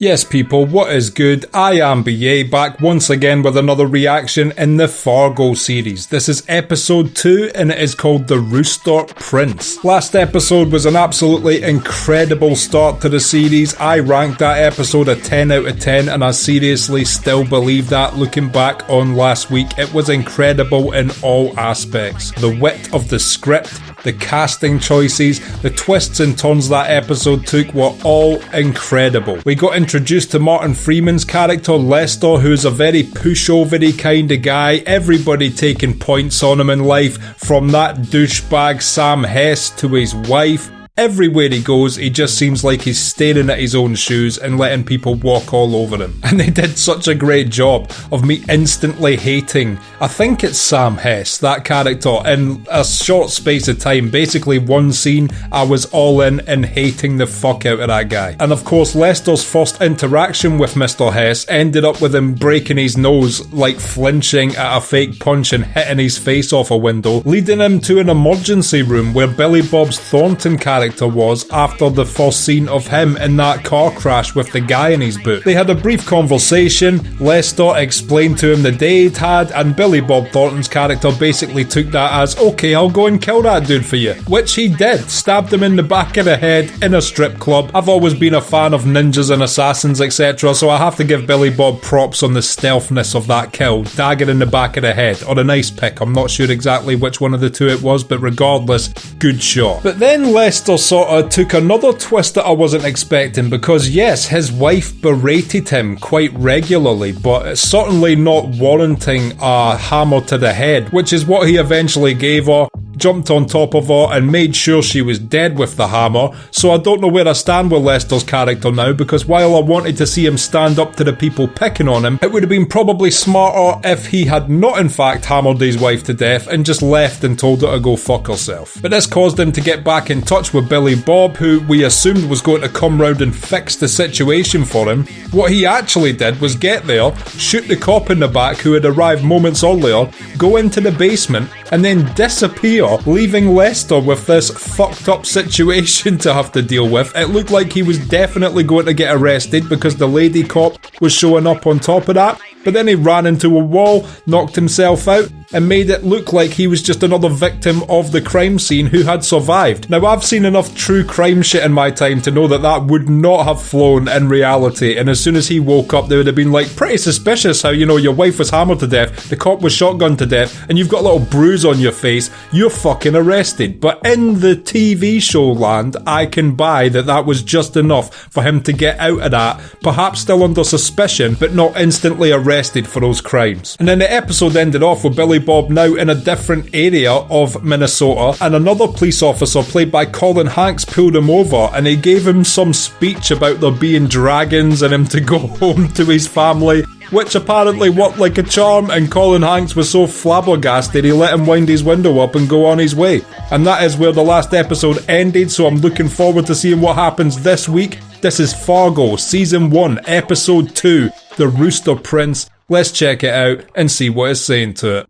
Yes people, what is good? I am BA, back once again with another reaction in the Fargo series. This is episode 2 and it is called The Rooster Prince. Last episode was an absolutely incredible start to the series. I ranked that episode a 10 out of 10 and I seriously still believe that looking back on last week. It was incredible in all aspects. The wit of the script, the casting choices, the twists and turns that episode took were all incredible. We got introduced to Martin Freeman's character Lester, who's a very pushovery kind of guy, everybody taking points on him in life, from that douchebag Sam Hess to his wife. Everywhere he goes, he just seems like he's staring at his own shoes and letting people walk all over him. And they did such a great job of me instantly hating, I think it's Sam Hess, that character, in a short space of time. Basically one scene, I was all in and hating the fuck out of that guy. And of course, Lester's first interaction with Mr. Hess ended up with him breaking his nose, like flinching at a fake punch and hitting his face off a window, leading him to an emergency room where Billy Bob's Thornton character was after the first scene of him in that car crash with the guy in his boot. They had a brief conversation, Lester explained to him the day he'd had, and Billy Bob Thornton's character basically took that as, okay, I'll go and kill that dude for you. Which he did, stabbed him in the back of the head in a strip club. I've always been a fan of ninjas and assassins, etc., so I have to give Billy Bob props on the stealthness of that kill. Dagger in the back of the head, or a nice pick, I'm not sure exactly which one of the two it was, but regardless, good shot. But then Lester sort of took another twist that I wasn't expecting, because yes, his wife berated him quite regularly, but it's certainly not warranting a hammer to the head, which is what he eventually gave her. Jumped on top of her and made sure she was dead with the hammer. So I don't know where I stand with Lester's character now, because while I wanted to see him stand up to the people picking on him, it would have been probably smarter if he had not in fact hammered his wife to death and just left and told her to go fuck herself. But this caused him to get back in touch with Billy Bob, who we assumed was going to come round and fix the situation for him. What he actually did was get there, shoot the cop in the back who had arrived moments earlier, go into the basement and then disappear, leaving Lester with this fucked up situation to have to deal with. It looked like he was definitely going to get arrested because the lady cop was showing up on top of that, but then he ran into a wall, knocked himself out, and made it look like he was just another victim of the crime scene who had survived. Now, I've seen enough true crime shit in my time to know that that would not have flown in reality, and as soon as he woke up, they would have been like, pretty suspicious how, you know, your wife was hammered to death, the cop was shotgunned to death, and you've got a little bruise on your face, you're fucking arrested. But in the TV show land, I can buy that that was just enough for him to get out of that, perhaps still under suspicion, but not instantly arrested for those crimes. And then the episode ended off with Billy Bob now in a different area of Minnesota, and another police officer played by Colin Hanks pulled him over and he gave him some speech about there being dragons and him to go home to his family, which apparently worked like a charm, and Colin Hanks was so flabbergasted he let him wind his window up and go on his way. And that is where the last episode ended, so I'm looking forward to seeing what happens this week. This is Fargo, Season 1, Episode 2, The Rooster Prince. Let's check it out and see what it's saying to it.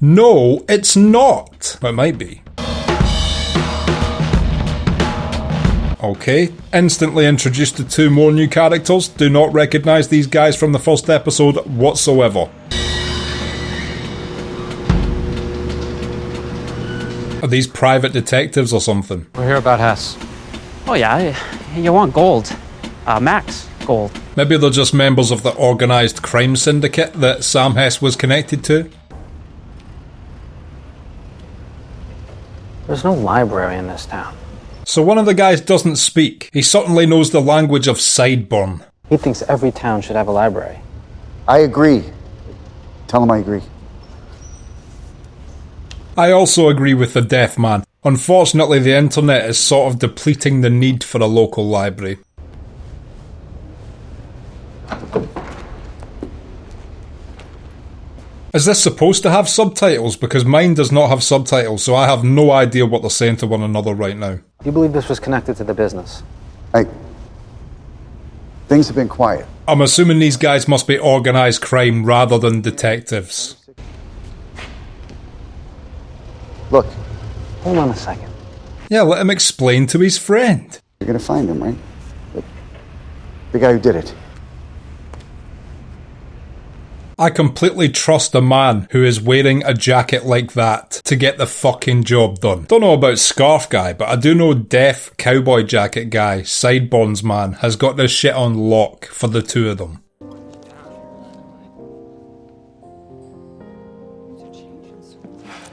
No, it's not. It might be. Okay, instantly introduced to 2 more new characters. Do not recognise these guys from the first episode whatsoever. Are these private detectives or something? We're here about Hess. Oh yeah, you want gold. Max gold. Maybe they're just members of the organised crime syndicate that Sam Hess was connected to? There's no library in this town. So one of the guys doesn't speak. He certainly knows the language of Sideburn. He thinks every town should have a library. I agree. Tell him I agree. I also agree with the deaf man. Unfortunately, the internet is sort of depleting the need for a local library. Is this supposed to have subtitles? Because mine does not have subtitles, so I have no idea what they're saying to one another right now. Do you believe this was connected to the business? Things have been quiet. I'm assuming these guys must be organised crime rather than detectives. Look. Hold on a second. Yeah, let him explain to his friend. You're gonna find him, right? The guy who did it. I completely trust a man who is wearing a jacket like that to get the fucking job done. Don't know about Scarf Guy, but I do know Deaf Cowboy Jacket Guy, Sideburns man, has got this shit on lock for the two of them.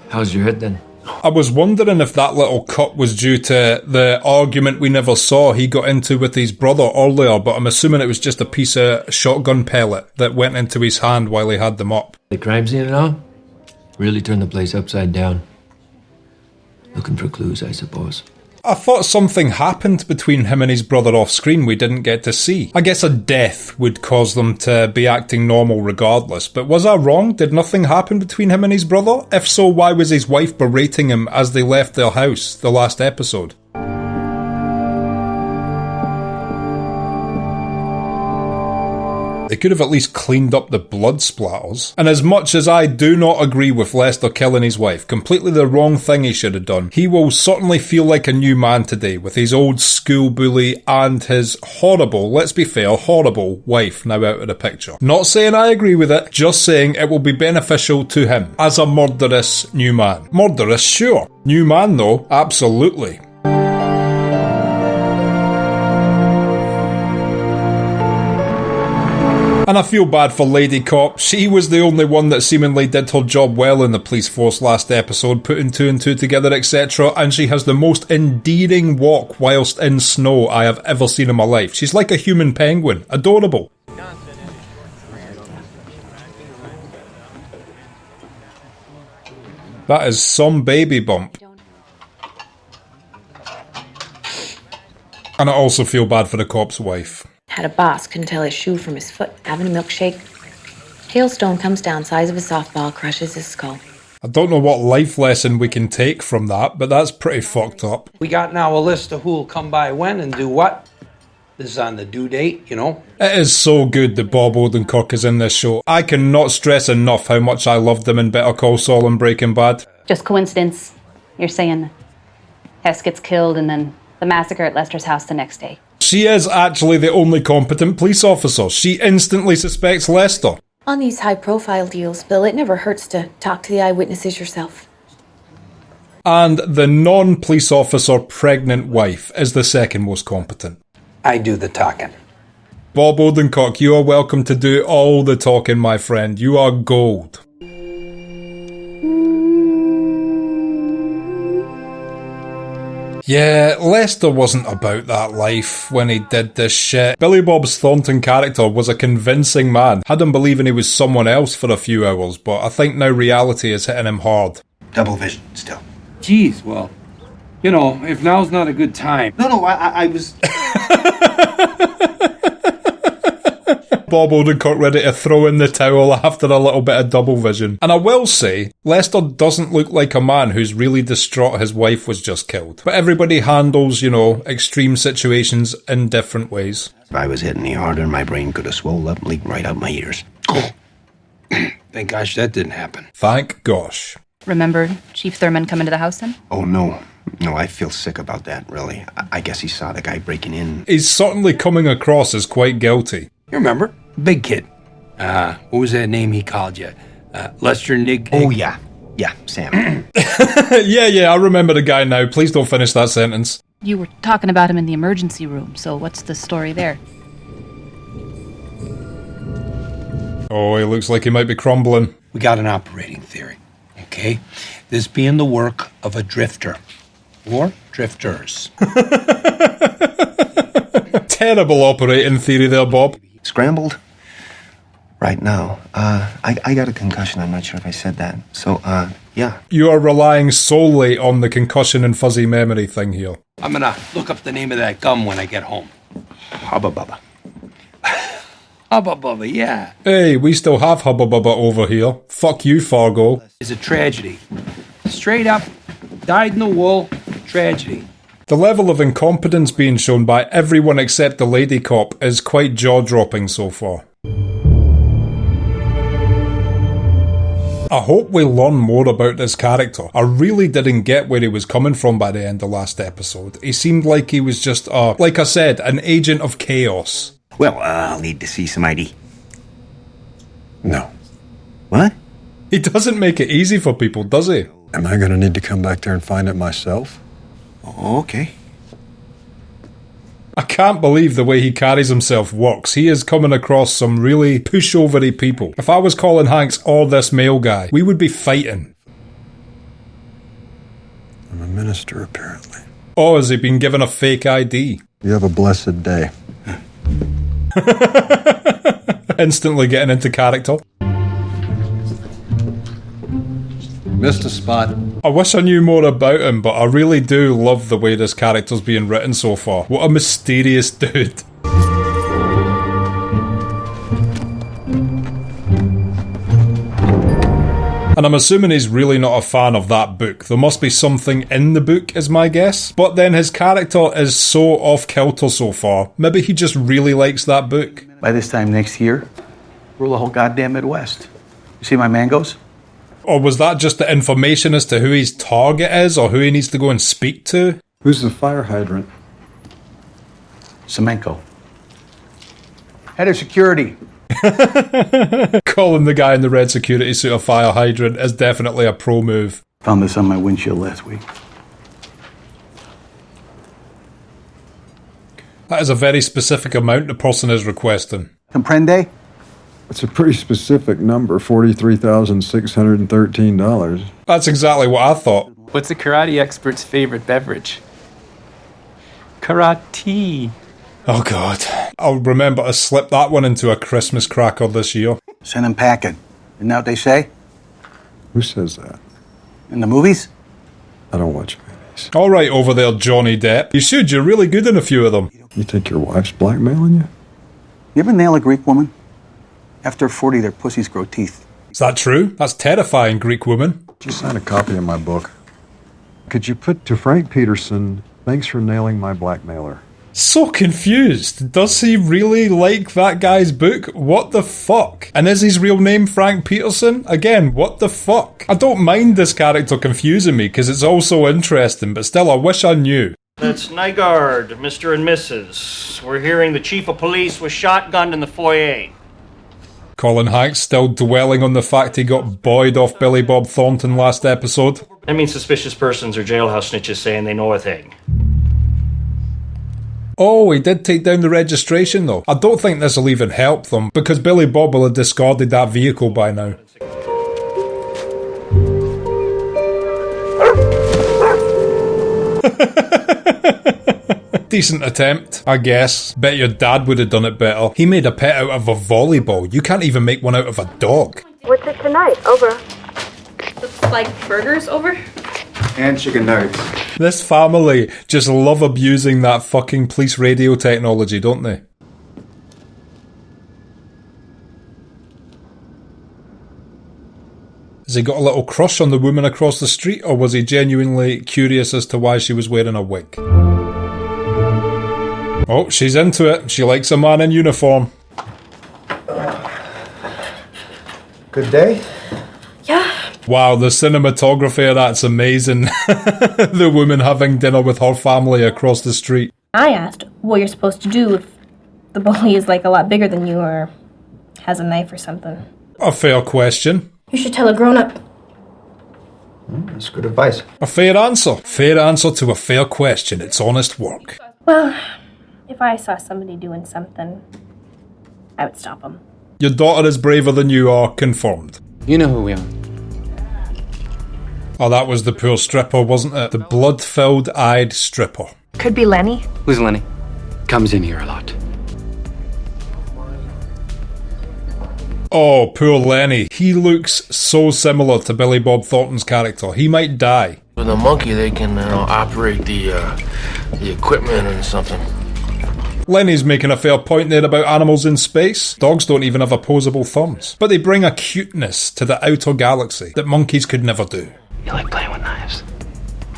How's your head then? I was wondering if that little cut was due to the argument we never saw he got into with his brother earlier, but I'm assuming it was just a piece of shotgun pellet that went into his hand while he had them up. The crime scene and all? Really turned the place upside down. Looking for clues, I suppose. I thought something happened between him and his brother off screen we didn't get to see. I guess a death would cause them to be acting normal regardless, but was I wrong? Did nothing happen between him and his brother? If so, why was his wife berating him as they left their house the last episode? They could have at least cleaned up the blood splatters. And as much as I do not agree with Lester killing his wife, completely the wrong thing he should have done, he will certainly feel like a new man today with his old school bully and his horrible, let's be fair, horrible wife now out of the picture. Not saying I agree with it, just saying it will be beneficial to him as a murderous new man. Murderous, sure. New man though, absolutely. And I feel bad for Lady Cop. She was the only one that seemingly did her job well in the police force last episode, putting two and two together, etc. And she has the most endearing walk whilst in snow I have ever seen in my life. She's like a human penguin. Adorable. That is some baby bump. And I also feel bad for the cop's wife. Had a boss, couldn't tell his shoe from his foot, having a milkshake. Hailstone comes down, size of a softball, crushes his skull. I don't know what life lesson we can take from that, but that's pretty fucked up. We got now a list of who'll come by when and do what. This is on the due date, you know. It is so good that Bob Odenkirk is in this show. I cannot stress enough how much I loved him in Better Call Saul and Breaking Bad. Just coincidence. You're saying Hess gets killed and then the massacre at Lester's house the next day. She is actually the only competent police officer. She instantly suspects Lester. On these high-profile deals, Bill, it never hurts to talk to the eyewitnesses yourself. And the non-police officer pregnant wife is the second most competent. I do the talking. Bob Odenkirk, you are welcome to do all the talking, my friend. You are gold. Yeah, Lester wasn't about that life when he did this shit. Billy Bob's Thornton character was a convincing man. Had him believing he was someone else for a few hours, but I think now reality is hitting him hard. Double vision, still. Geez, well, you know, if now's not a good time. No, I was... Bob Odenkirk ready to throw in the towel after a little bit of double vision. And I will say, Lester doesn't look like a man who's really distraught his wife was just killed. But everybody handles, you know, extreme situations in different ways. If I was hit any harder, my brain could have swelled up and leaked right out my ears. Thank gosh that didn't happen. Thank gosh. Remember Chief Thurman coming to the house then? Oh, no. No, I feel sick about that, really. I guess he saw the guy breaking in. He's certainly coming across as quite guilty. You remember? Big kid. What was that name he called you? Lester Nig? Oh, yeah. Yeah, Sam. Yeah, I remember the guy now. Please don't finish that sentence. You were talking about him in the emergency room, so what's the story there? Oh, he looks like he might be crumbling. We got an operating theory, okay? This being the work of a drifter. Or drifters. Terrible operating theory there, Bob. Scrambled? Right now. I got a concussion. I'm not sure if I said that. So, yeah. You are relying solely on the concussion and fuzzy memory thing here. I'm gonna look up the name of that gum when I get home. Hubba Bubba. Hubba Bubba, yeah. Hey, we still have Hubba Bubba over here. Fuck you, Fargo. It's a tragedy. Straight up, dyed in the wool, tragedy. The level of incompetence being shown by everyone except the lady cop is quite jaw-dropping so far. I hope we learn more about this character. I really didn't get where he was coming from by the end of last episode. He seemed like he was just, like I said, an agent of chaos. Well, I'll need to see some ID. No. What? He doesn't make it easy for people, does he? Am I going to need to come back there and find it myself? Okay. I can't believe the way he carries himself works. He is coming across some really pushovery people. If I was Colin Hanks or this male guy, we would be fighting. I'm a minister, apparently. Oh, has he been given a fake ID? You have a blessed day. Instantly getting into character. Missed a spot. I wish I knew more about him, but I really do love the way this character's being written so far. What a mysterious dude. And I'm assuming he's really not a fan of that book. There must be something in the book, is my guess. But then his character is so off-kilter so far. Maybe he just really likes that book. By this time next year, rule the whole goddamn Midwest. You see my mangoes? Or was that just the information as to who his target is or who he needs to go and speak to? Who's the fire hydrant? Semenko. Head of security. Calling the guy in the red security suit a fire hydrant is definitely a pro move. Found this on my windshield last week. That is a very specific amount the person is requesting. Comprende? It's a pretty specific number, $43,613. That's exactly what I thought. What's a karate expert's favorite beverage? Karate. Oh god. I'll remember to slip that one into a Christmas cracker this year. Send them packing. Isn't that what they say? Who says that? In the movies? I don't watch movies. Alright over there, Johnny Depp. You should, you're really good in a few of them. You think your wife's blackmailing you? You ever nail a Greek woman? After 40, their pussies grow teeth. Is that true? That's terrifying, Greek woman. Just sign a copy of my book. Could you put to Frank Peterson, thanks for nailing my blackmailer? So confused. Does he really like that guy's book? What the fuck? And is his real name Frank Peterson? Again, what the fuck? I don't mind this character confusing me because it's all so interesting, but still I wish I knew. That's Nygaard, Mr. and Mrs. We're hearing the chief of police was shotgunned in the foyer. Colin Hanks still dwelling on the fact he got buoyed off Billy Bob Thornton last episode. That means suspicious persons or jailhouse snitches saying they know a thing. Oh, he did take down the registration though. I don't think this will even help them, because Billy Bob will have discarded that vehicle by now. Decent attempt, I guess. Bet your dad would have done it better. He made a pet out of a volleyball. You can't even make one out of a dog. What's it tonight? Over. Looks like burgers, over. And chicken nuggets. This family just love abusing that fucking police radio technology, don't they? Has he got a little crush on the woman across the street, or was he genuinely curious as to why she was wearing a wig? Oh, she's into it. She likes a man in uniform. Good day? Yeah. Wow, the cinematography of that's amazing. The woman having dinner with her family across the street. I asked what you're supposed to do if the bully is like a lot bigger than you or has a knife or something. A fair question. You should tell a grown-up. That's good advice. A fair answer. Fair answer to a fair question. It's honest work. Well, if I saw somebody doing something, I would stop them. Your daughter is braver than you are, confirmed. You know who we are. Oh, that was the poor stripper, wasn't it? The blood-filled eyed stripper. Could be Lenny. Who's Lenny? Comes in here a lot. Oh, poor Lenny. He looks so similar to Billy Bob Thornton's character. He might die. With a monkey, they can operate the equipment and something. Lenny's making a fair point there about animals in space. Dogs don't even have opposable thumbs. But they bring a cuteness to the outer galaxy that monkeys could never do. You like playing with knives?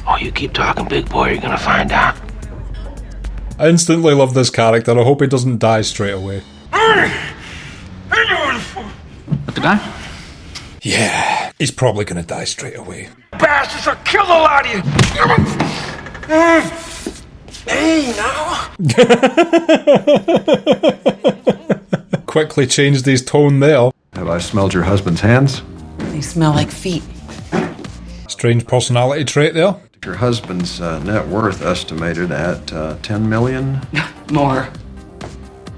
Oh, you keep talking, big boy, you're gonna find out. I instantly love this character. I hope he doesn't die straight away. At the guy? Yeah, He's probably gonna die straight away. Bastards, I'll kill the lot of you! Hey, now! Quickly changed his tone there. Have I smelled your husband's hands? They smell like feet. Strange personality trait there. Your husband's net worth estimated at 10 million? More.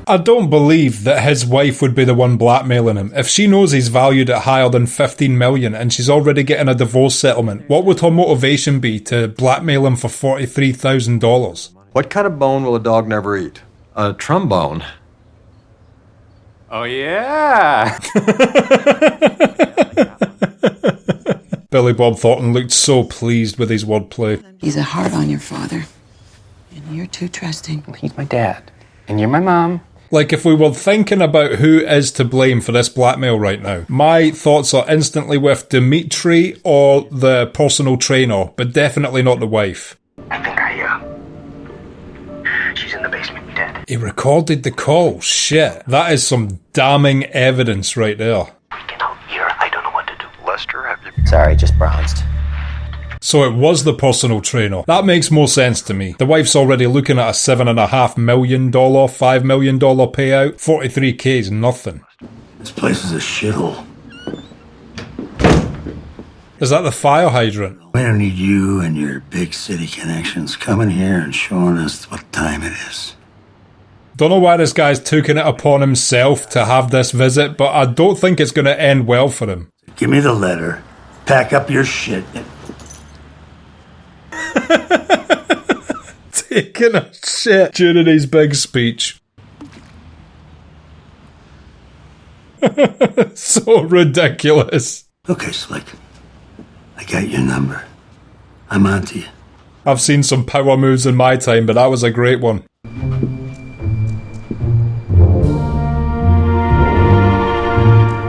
I don't believe that his wife would be the one blackmailing him. If she knows he's valued at higher than 15 million and she's already getting a divorce settlement, what would her motivation be to blackmail him for $43,000? What kind of bone will a dog never eat? A trombone. Oh, yeah. Billy Bob Thornton looked so pleased with his wordplay. He's a hard on your father, and you're too trusting. He's my dad, and you're my mom. Like, if we were thinking about who is to blame for this blackmail right now, my thoughts are instantly with Dimitri or the personal trainer, but definitely not the wife. I think she's in the basement, dead. He recorded the call. Shit. That is some damning evidence right there. Lester, have you... Sorry, just browsed. So it was the personal trainer. That makes more sense to me. The wife's already looking at a $7.5 million, $5 million payout. 43k is nothing. This place is a shithole. Is that the fire hydrant? We don't need you and your big city connections coming here and showing us what time it is. Don't know why this guy's taking it upon himself to have this visit, but I don't think it's going to end well for him. Give me the letter, pack up your shit. Taking a shit during his big speech. So ridiculous. Okay, Slick. I got your number. I'm on to you. I've seen some power moves in my time, but that was a great one.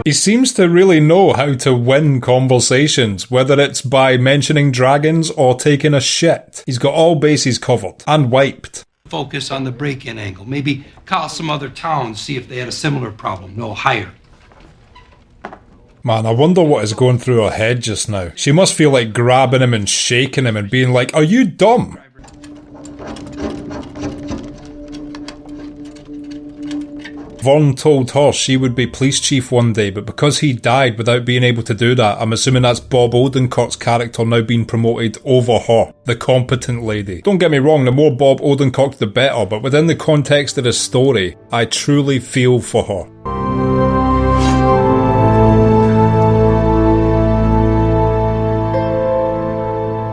He seems to really know how to win conversations, whether it's by mentioning dragons or taking a shit. He's got all bases covered and wiped. Focus on the break-in angle. Maybe call some other towns, see if they had a similar problem. No, higher. Man, I wonder what is going through her head just now. She must feel like grabbing him and shaking him and being like, "Are you dumb?" Vaughn told her she would be police chief one day, but because he died without being able to do that, I'm assuming that's Bob Odenkirk's character now being promoted over her, the competent lady. Don't get me wrong, the more Bob Odenkirk the better, but within the context of the story, I truly feel for her.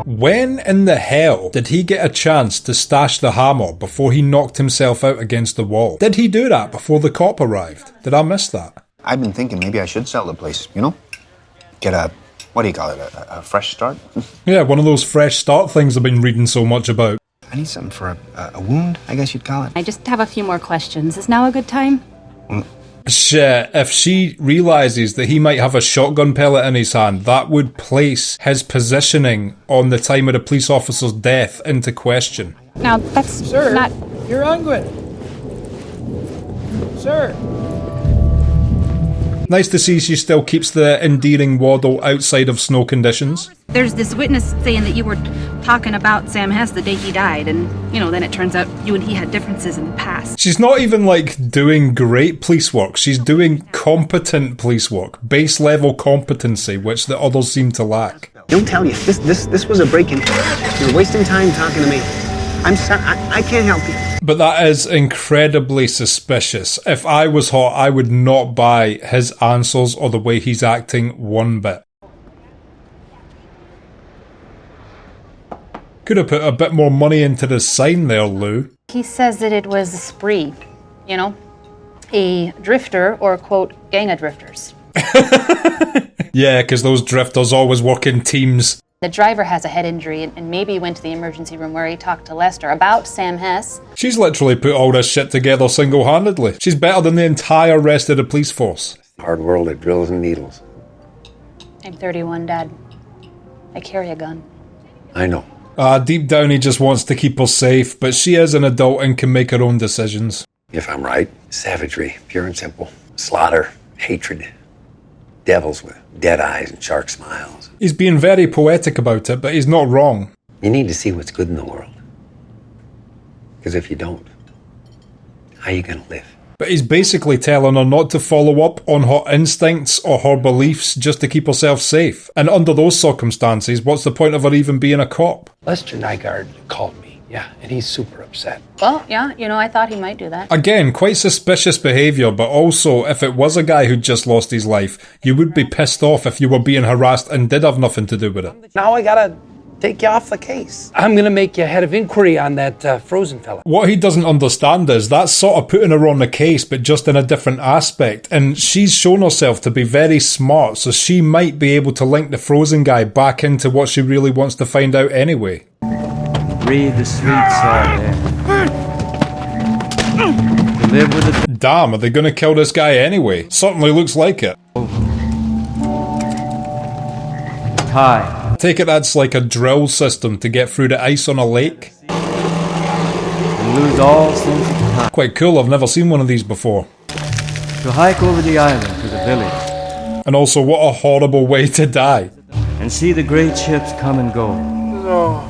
When in the hell did he get a chance to stash the hammer before he knocked himself out against the wall? Did he do that before the cop arrived? Did I miss that? I've been thinking maybe I should sell the place, you know? Get a, what do you call it, a fresh start? Yeah, one of those fresh start things I've been reading so much about. I need something for a wound, I guess you'd call it. I just have a few more questions. Is now a good time? Shit, if she realises that he might have a shotgun pellet in his hand, that would place his positioning on the time of the police officer's death into question. Now, that's not... You're Ungwin. Sir. Nice to see she still keeps the endearing waddle outside of snow conditions. There's this witness saying that you were talking about Sam Hess the day he died, and, you know, then it turns out you and he had differences in the past. She's not even, like, doing great police work. She's doing competent police work. Base level competency, which the others seem to lack. Don't tell you, this was a break-in. You're wasting time talking to me. I'm sorry, I can't help you. But that is incredibly suspicious. If I was her, I would not buy his answers or the way he's acting one bit. Could have put a bit more money into the sign there, Lou. He says that it was a spree, you know, a drifter or, quote, gang of drifters. Yeah, because those drifters always work in teams. The driver has a head injury and maybe went to the emergency room where he talked to Lester about Sam Hess. She's literally put all this shit together single-handedly. She's better than the entire rest of the police force. Hard world at drills and needles. I'm 31, Dad. I carry a gun. I know. Deep down he just wants to keep her safe, but she is an adult and can make her own decisions. If I'm right, savagery, pure and simple. Slaughter, hatred, devils with dead eyes and shark smiles. He's being very poetic about it, but he's not wrong. You need to see what's good in the world. Because if you don't, how are you going to live? But he's basically telling her not to follow up on her instincts or her beliefs just to keep herself safe. And under those circumstances, what's the point of her even being a cop? Lester Nygaard called me, yeah, and he's super upset. Well, yeah, I thought he might do that. Again, quite suspicious behaviour, but also, if it was a guy who'd just lost his life, you would be pissed off if you were being harassed and did have nothing to do with it. Now I gotta take you off the case. I'm gonna make you head of inquiry on that frozen fella. What he doesn't understand is that's sort of putting her on the case, but just in a different aspect. And she's shown herself to be very smart, so she might be able to link the frozen guy back into what she really wants to find out anyway. Breathe the sweet salt air. To live with it. Damn, are they gonna kill this guy anyway? Certainly looks like it. Tie. Take it that's like a drill system to get through the ice on a lake. And lose all sense of time. Quite cool, I've never seen one of these before. To hike over the island to the village. And also, what a horrible way to die. And see the great ships come and go. Oh,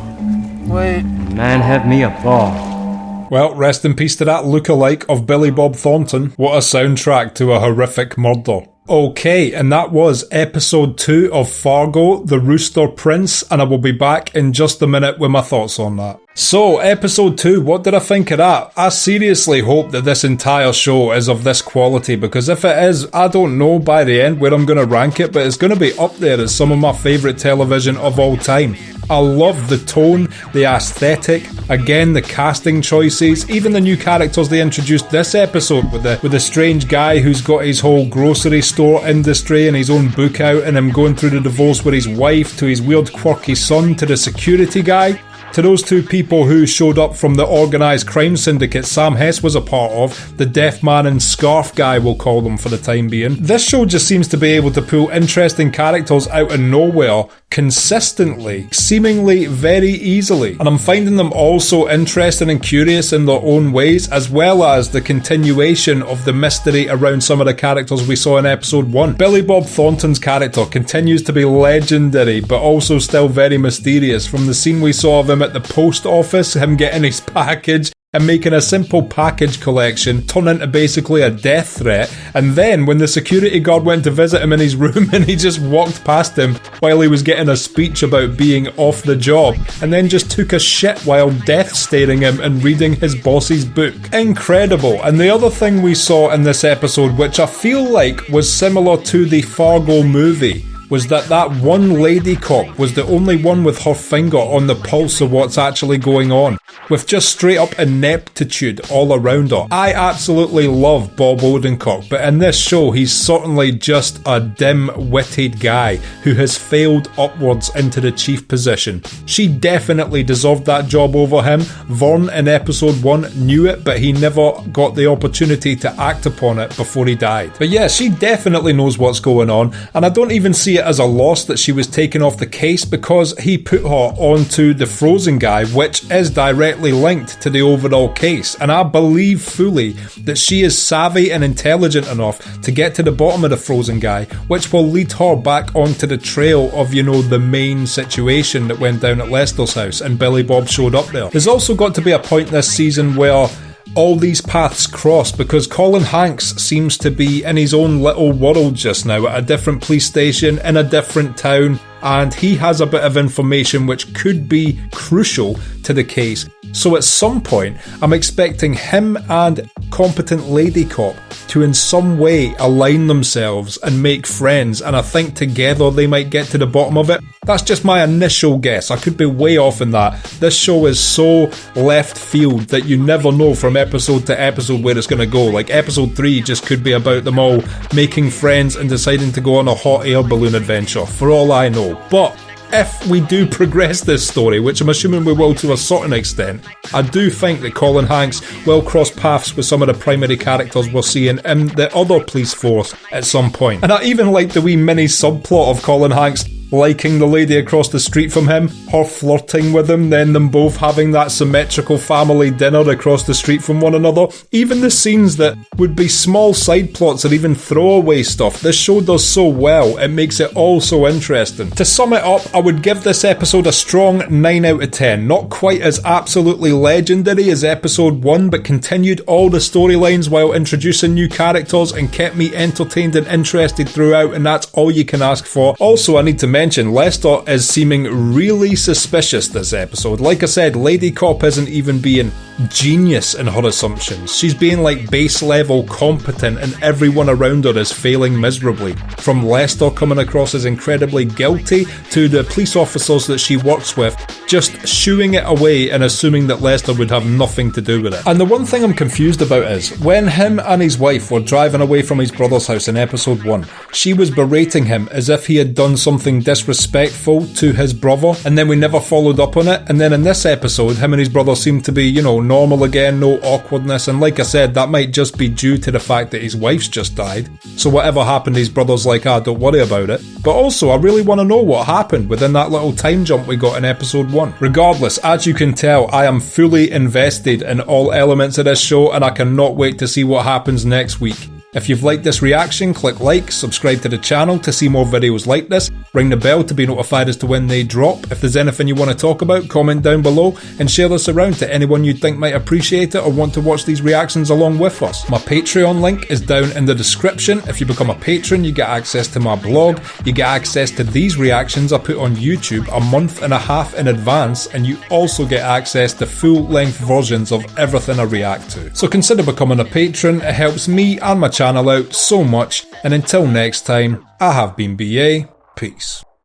wait. Man, have me a ball. Well, rest in peace to that lookalike of Billy Bob Thornton. What a soundtrack to a horrific murder. Okay, and that was episode 2 of Fargo, The Rooster Prince, and I will be back in just a minute with my thoughts on that. So, episode 2, what did I think of that? I seriously hope that this entire show is of this quality, because if it is, I don't know by the end where I'm going to rank it, but it's going to be up there as some of my favourite television of all time. I love the tone, the aesthetic, again the casting choices, even the new characters they introduced this episode with the strange guy who's got his whole grocery store industry and his own book out, and him going through the divorce with his wife, to his weird quirky son, to the security guy, to those two people who showed up from the organised crime syndicate Sam Hess was a part of, the deaf man and scarf guy we'll call them for the time being. This show just seems to be able to pull interesting characters out of nowhere consistently, seemingly very easily, and I'm finding them all so interesting and curious in their own ways, as well as the continuation of the mystery around some of the characters we saw in episode 1. Billy Bob Thornton's character continues to be legendary, but also still very mysterious, from the scene we saw of him at the post office, him getting his package and making a simple package collection turn into basically a death threat, and then when the security guard went to visit him in his room and he just walked past him while he was getting a speech about being off the job, and then just took a shit while death staring him and reading his boss's book. Incredible. And the other thing we saw in this episode, which I feel like was similar to the Fargo movie, was that one lady cop was the only one with her finger on the pulse of what's actually going on, with just straight up ineptitude all around her. I absolutely love Bob Odenkirk, but in this show he's certainly just a dim-witted guy who has failed upwards into the chief position. She definitely deserved that job over him. Vern in episode 1 knew it, but he never got the opportunity to act upon it before he died. But yeah, she definitely knows what's going on, and I don't even see it as a loss that she was taken off the case, because he put her onto the frozen guy, which is directly linked to the overall case, and I believe fully that she is savvy and intelligent enough to get to the bottom of the frozen guy, which will lead her back onto the trail of, the main situation that went down at Lester's house, and Billy Bob showed up there. There's also got to be a point this season where all these paths cross, because Colin Hanks seems to be in his own little world just now at a different police station in a different town, and he has a bit of information which could be crucial to the case. So at some point, I'm expecting him and competent lady cop to in some way align themselves and make friends, and I think together they might get to the bottom of it. That's just my initial guess. I could be way off in that. This show is so left field that you never know from episode to episode where it's going to go. Like episode 3 just could be about them all making friends and deciding to go on a hot air balloon adventure, for all I know. But if we do progress this story, which I'm assuming we will to a certain extent, I do think that Colin Hanks will cross paths with some of the primary characters we're seeing in the other police force at some point. And I even like the wee mini subplot of Colin Hanks liking the lady across the street from him, her flirting with him, then them both having that symmetrical family dinner across the street from one another, even the scenes that would be small side plots or even throwaway stuff. This show does so well, it makes it all so interesting. To sum it up, I would give this episode a strong 9 out of 10. Not quite as absolutely legendary as episode 1, but continued all the storylines while introducing new characters and kept me entertained and interested throughout, and that's all you can ask for. Also, I need to mention, Lester is seeming really suspicious this episode. Like I said, Lady Cop isn't even being genius in her assumptions. She's being like base level competent, and everyone around her is failing miserably. From Lester coming across as incredibly guilty to the police officers that she works with just shooing it away and assuming that Lester would have nothing to do with it. And the one thing I'm confused about is, when him and his wife were driving away from his brother's house in episode 1, she was berating him as if he had done something disrespectful to his brother, and then we never followed up on it. And then in this episode, him and his brother seem to be, normal again, no awkwardness, and like I said, that might just be due to the fact that his wife's just died, so whatever happened, his brother's like, don't worry about it. But also, I really want to know what happened within that little time jump we got in episode 1. Regardless, as you can tell, I am fully invested in all elements of this show, and I cannot wait to see what happens next week. If you've liked this reaction, click like, subscribe to the channel to see more videos like this, ring the bell to be notified as to when they drop. If there's anything you want to talk about, comment down below and share this around to anyone you think might appreciate it or want to watch these reactions along with us. My Patreon link is down in the description. If you become a patron, you get access to my blog, you get access to these reactions I put on YouTube a month and a half in advance, and you also get access to full-length versions of everything I react to. So consider becoming a patron, it helps me and my channel out so much, and until next time, I have been BA, peace.